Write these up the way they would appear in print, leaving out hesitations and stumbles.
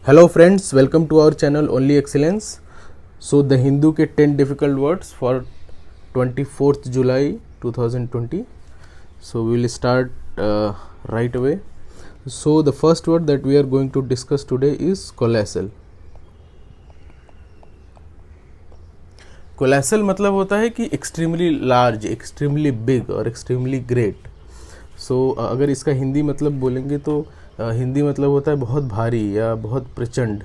Hello friends, welcome to our channel Only Excellence. So the Hindu के 10 difficult words for 24th July 2020. So we will start right away. So the first word that we are going to discuss today is colossal. Colossal मतलब होता है कि extremely large, extremely big और extremely great. सो अगर इसका हिंदी मतलब बोलेंगे तो हिंदी मतलब होता है बहुत भारी या बहुत प्रचंड.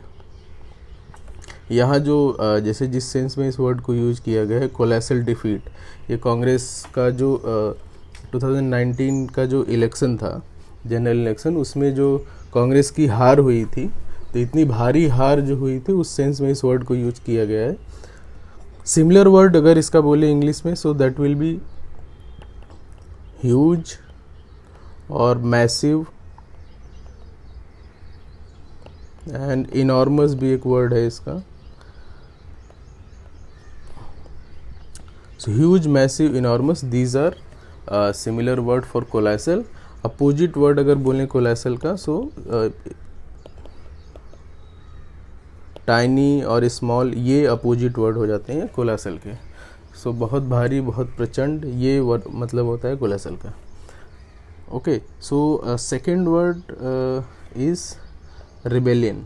यहाँ जो जैसे जिस सेंस में इस वर्ड को यूज किया गया है कोलेसल डिफीट, ये कांग्रेस का जो 2019 का जो इलेक्शन था, जनरल इलेक्शन, उसमें जो कांग्रेस की हार हुई थी, तो इतनी भारी हार जो हुई थी उस सेंस में इस वर्ड को यूज किया गया है. सिमिलर वर्ड अगर इसका बोले इंग्लिश में, so that will be huge और मैसिव एंड इनॉर्मस भी एक वर्ड है इसका. So huge, massive, enormous, these are similar word for colossal. Opposite word अगर बोलें कोलेसल का, सो टाइनी और स्मॉल, ये अपोजिट वर्ड हो जाते हैं कोलेसल के. सो बहुत भारी, बहुत प्रचंड, ये वर्ड मतलब होता है कोलेसल का. Okay, so second word is rebellion.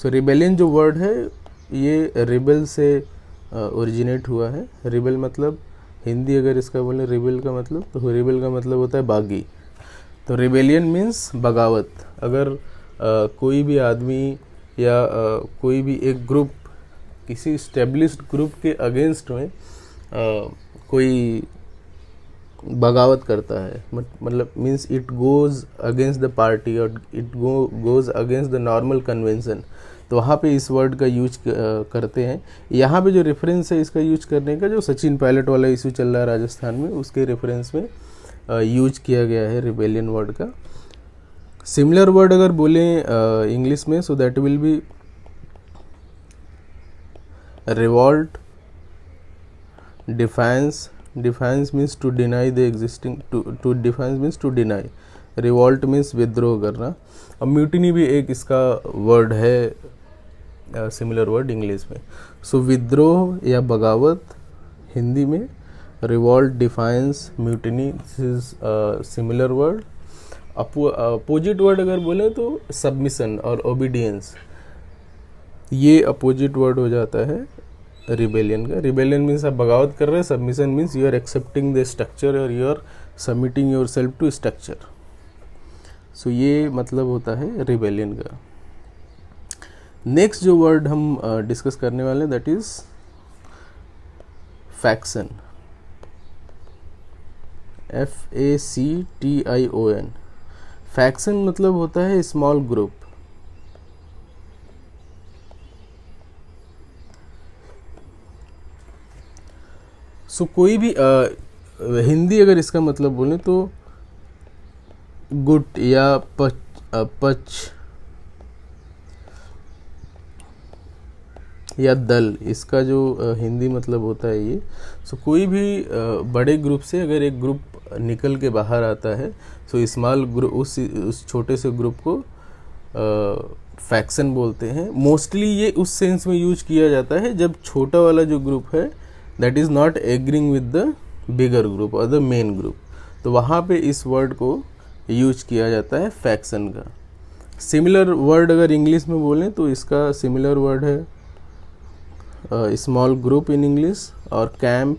So rebellion जो वर्ड है ये रिबेल से ओरिजिनेट हुआ है. रिबेल मतलब हिंदी अगर इसका बोले रिबेल का मतलब, तो रिबेल का मतलब होता है बागी. तो रिबेलियन मीन्स बगावत. अगर कोई भी आदमी या कोई भी एक ग्रुप किसी स्टेब्लिश्ड ग्रुप के अगेंस्ट में कोई बगावत करता है, मतलब means it goes against the party और it goes against the normal convention, तो वहाँ पे इस वर्ड का यूज करते हैं. यहाँ पे जो रेफरेंस है इसका यूज करने का, जो सचिन पायलट वाला इशू चल रहा है राजस्थान में, उसके रेफरेंस में यूज किया गया है रिबेलियन वर्ड का. सिमिलर वर्ड अगर बोलें इंग्लिश में, so that will be revolt, defiance. Defiance means to deny the existing, to defiance means to deny. Revolt means विद्रोह करना. अब म्यूटिनी भी एक इसका वर्ड है, सिमिलर वर्ड इंग्लिश में. सो विद्रोह या बगावत हिंदी में, revolt, defines, mutiny, this is similar word. Opposite word अगर बोले तो सबमिशन और ओबीडियंस, ये अपोजिट वर्ड हो जाता है रिबेलियन का. रिबेलियन मीन्स आप बगावत कर रहे हैं, submission means you are accepting the structure और you are submitting yourself to structure. So ये मतलब होता है रिबेलियन का. नेक्स्ट जो वर्ड हम डिस्कस करने वाले हैं that is faction. FACTION. Faction मतलब होता है स्मॉल ग्रुप. सो कोई भी हिंदी अगर इसका मतलब बोलें तो गुट या पच या दल, इसका जो हिंदी मतलब होता है ये. सो कोई भी बड़े ग्रुप से अगर एक ग्रुप निकल के बाहर आता है, सो स्मॉल ग्रुप, उस छोटे से ग्रुप को फैक्शन बोलते हैं. मोस्टली ये उस सेंस में यूज किया जाता है जब छोटा वाला जो ग्रुप है that is not agreeing with the bigger group और द मेन ग्रुप, तो वहाँ पे इस वर्ड को यूज किया जाता है फैक्शन का. सिमिलर वर्ड अगर इंग्लिश में बोलें तो इसका सिमिलर वर्ड है स्मॉल ग्रुप इन इंग्लिश, और camp,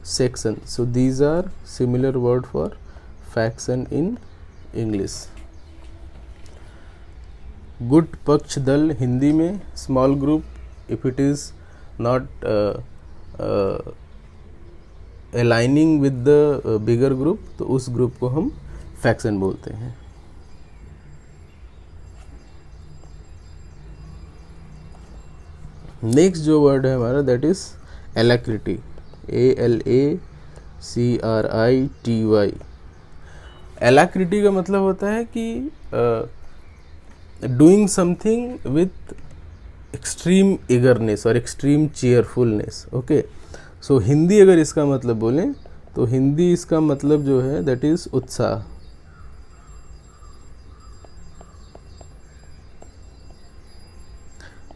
section. So these are similar word for faction in English. गुट, पक्ष, दल हिंदी में, small group if it is not aligning with the bigger group, तो उस ग्रुप को हम फैक्शन बोलते हैं. नेक्स्ट जो वर्ड है हमारा दैट इज एलैक्रिटी. ALACRITY. एलैक्रिटी का मतलब होता है कि doing something with extreme eagerness और एक्सट्रीम चेयरफुलनेस. ओके, सो हिंदी अगर इसका मतलब बोलें तो हिंदी इसका मतलब जो है दैट इज़ उत्साह.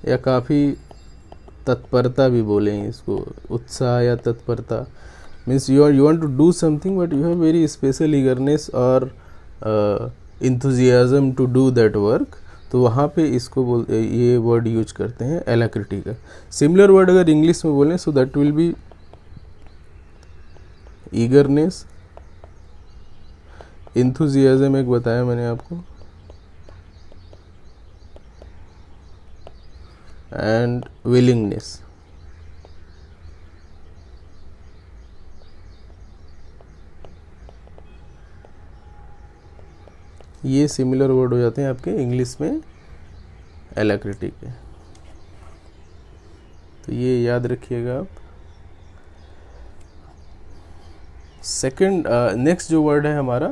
या काफ़ी तत्परता भी बोलें इसको, उत्साह या तत्परता means you want to do something but you have very special eagerness और enthusiasm to do that work, तो वहाँ पे इसको ये वर्ड यूज करते हैं एलाक्रिटी का। सिमिलर वर्ड अगर इंग्लिश में बोलें so that will B eagerness, enthusiasm एक बताया मैंने आपको, एंड विलिंगनेस। ये सिमिलर वर्ड हो जाते हैं आपके इंग्लिश में एलाक्रिटी के, तो ये याद रखिएगा आप। सेकंड नेक्स्ट जो वर्ड है हमारा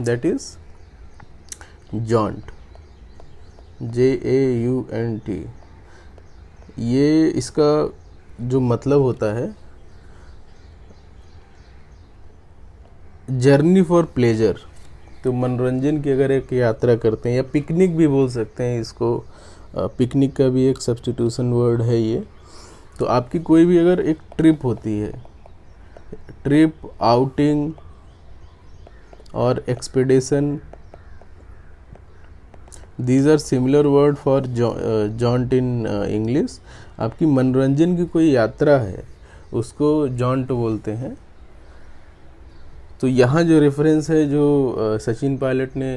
दैट इज जॉन्ट, JAUNT। ये इसका जो मतलब होता है जर्नी फॉर प्लेजर, तो मनोरंजन की अगर एक यात्रा करते हैं, या पिकनिक भी बोल सकते हैं इसको, पिकनिक का भी एक सब्स्टिट्यूशन वर्ड है ये। तो आपकी कोई भी अगर एक ट्रिप होती है, ट्रिप, आउटिंग और expedition, these are similar word for jaunt in English. आपकी मनोरंजन की कोई यात्रा है उसको जॉन्ट बोलते हैं। तो यहाँ जो रेफरेंस है जो सचिन पायलट ने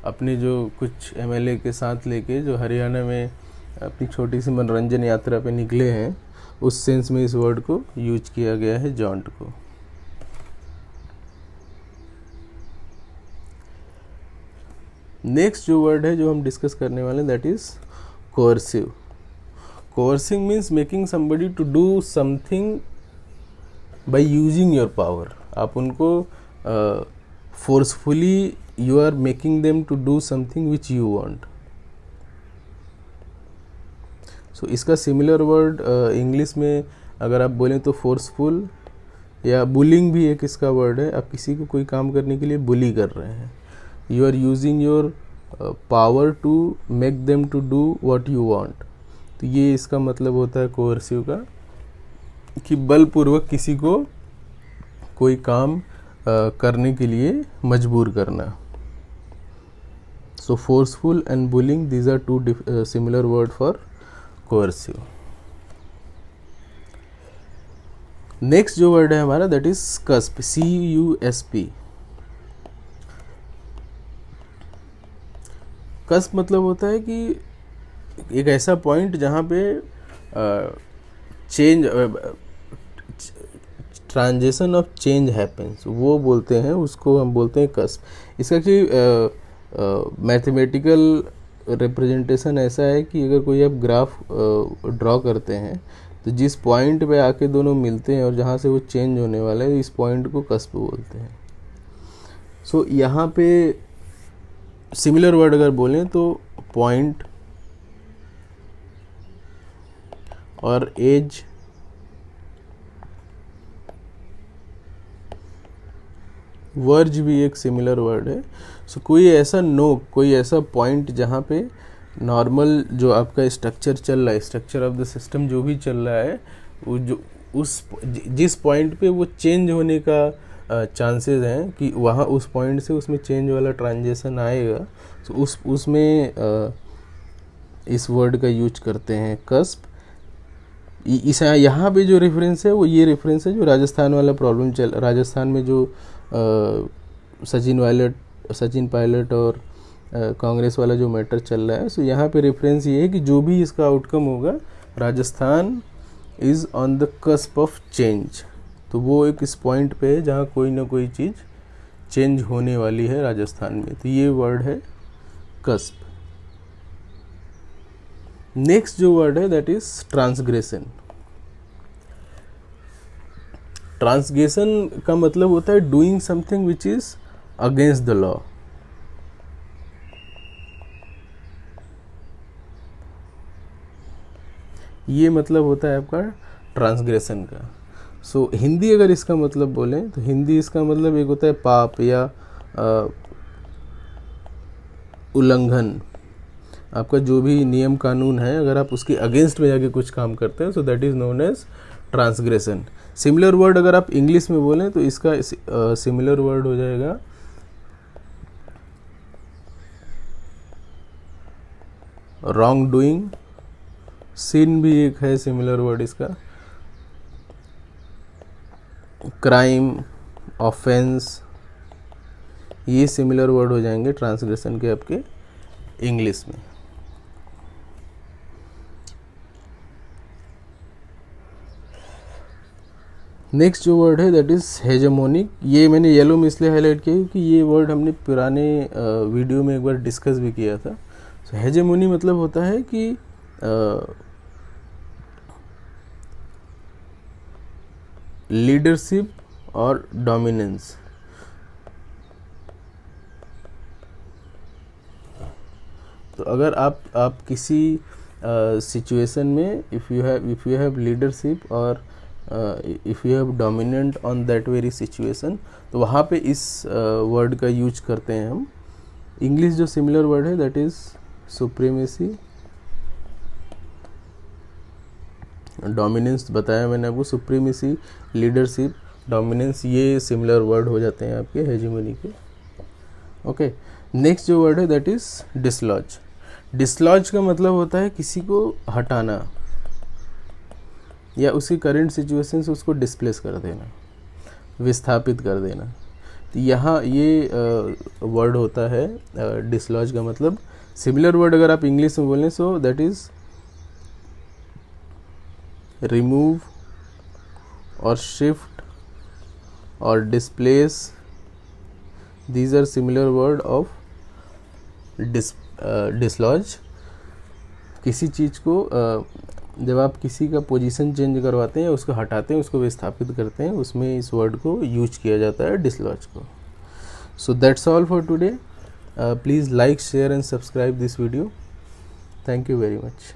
अपने जो कुछ MLA के साथ लेके जो हरियाणा में अपनी छोटी सी मनोरंजन यात्रा पे निकले हैं, उस सेंस में इस वर्ड को यूज किया गया है जॉन्ट को। नेक्स्ट जो वर्ड है जो हम डिस्कस करने वाले हैं that is coercive. Coercing means making somebody to do something by using your power. आप उनको forcefully you are making them to do something which you want. So इसका सिमिलर वर्ड इंग्लिश में अगर आप बोलें तो फोर्सफुल, या बुलिंग भी एक इसका वर्ड है। आप किसी को कोई काम करने के लिए बुली कर रहे हैं, you are using your power to make them to do what you want. तो ये इसका मतलब होता है कोर्सिव का, कि बलपूर्वक किसी को कोई काम करने के लिए मजबूर करना। So forceful and bullying, these are two similar word for coercive. Next जो वर्ड है हमारा that is cusp, CUSP। Cusp मतलब होता है कि एक ऐसा पॉइंट जहाँ पे change, transition of change happens, वो बोलते हैं उसको, हम बोलते हैं कस्प। इसका एक्चुअली मैथमेटिकल रिप्रेजेंटेशन ऐसा है कि अगर कोई आप ग्राफ ड्रॉ करते हैं तो जिस पॉइंट पे आके दोनों मिलते हैं और जहाँ से वो चेंज होने वाला है, इस पॉइंट को कस्प बोलते हैं। सो यहाँ पे सिमिलर वर्ड अगर बोलें तो पॉइंट और एज, वर्ज भी एक सिमिलर वर्ड है। सो कोई ऐसा नोक, कोई ऐसा पॉइंट जहाँ पे नॉर्मल जो आपका स्ट्रक्चर चल रहा है, स्ट्रक्चर ऑफ द सिस्टम जो भी चल रहा है, वो जो जिस पॉइंट पे वो चेंज होने का चांसेस हैं कि वहाँ उस पॉइंट से उसमें चेंज वाला ट्रांजेक्शन आएगा, तो उसमें इस वर्ड का यूज करते हैं कस्प। इस यहाँ पे जो रेफरेंस है वो ये रेफरेंस है जो राजस्थान वाला प्रॉब्लम राजस्थान में जो सचिन पायलट और कांग्रेस वाला जो मैटर चल रहा है। सो यहाँ पे रेफरेंस ये है कि जो भी इसका आउटकम होगा, Rajasthan is on the cusp of change. तो वो एक इस पॉइंट पे है जहाँ कोई ना कोई चीज़ चेंज होने वाली है राजस्थान में। तो ये वर्ड है कस्प। नेक्स्ट जो वर्ड है दैट इज ट्रांसग्रेशन। ट्रांसग्रेशन का मतलब होता है doing something which is against the law. ये मतलब होता है आपका ट्रांसग्रेशन का। सो हिंदी अगर इसका मतलब बोलें तो हिंदी इसका मतलब एक होता है पाप या उल्लंघन। आपका जो भी नियम कानून है, अगर आप उसके अगेंस्ट में जाके कुछ काम करते हैं, so that is known as transgression. Similar word अगर आप इंग्लिश में बोलें तो इसका सिमिलर वर्ड हो जाएगा रॉन्ग डूइंग। सिन भी एक है सिमिलर वर्ड इसका। क्राइम, ऑफेंस, ये सिमिलर वर्ड हो जाएंगे ट्रांसग्रेशन के आपके इंग्लिश में। नेक्स्ट जो वर्ड है दैट इज़ हेजेमोनिक। ये मैंने येलो में इसलिए हाईलाइट किया क्योंकि ये वर्ड हमने पुराने वीडियो में एक बार डिस्कस भी किया था। सो हेजेमोनी मतलब होता है कि लीडरशिप और डोमिनेंस। तो अगर आप किसी सिचुएशन में इफ़ यू हैव लीडरशिप और if you have dominant on that very situation, तो वहाँ पे इस वर्ड का यूज करते हैं हम। इंग्लिश जो सिमिलर वर्ड है दैट इज़ सुप्रीमेसी। डोमिनेंस बताया मैंने आपको, सुप्रीमेसी, लीडरशिप, डोमिनेंस, ये सिमिलर वर्ड हो जाते हैं आपके हेजेमनी के। ओके, नेक्स्ट जो वर्ड है दैट इज़ डिसलॉज। डिसलॉज का मतलब होता है किसी को हटाना या उसकी करंट सिचुएशन से उसको डिस्प्लेस कर देना, विस्थापित कर देना। तो यहाँ ये वर्ड होता है डिसलॉज का मतलब। सिमिलर वर्ड अगर आप इंग्लिश में बोलें सो दैट इज़ रिमूव और शिफ्ट और displace. These are similar word of dislodge. किसी चीज़ को जब आप किसी का पोजीशन चेंज करवाते हैं, उसको हटाते हैं, उसको विस्थापित करते हैं, उसमें इस वर्ड को यूज किया जाता है डिसलॉज को। So that's all for today. Please like, share and subscribe this video. Thank you very much.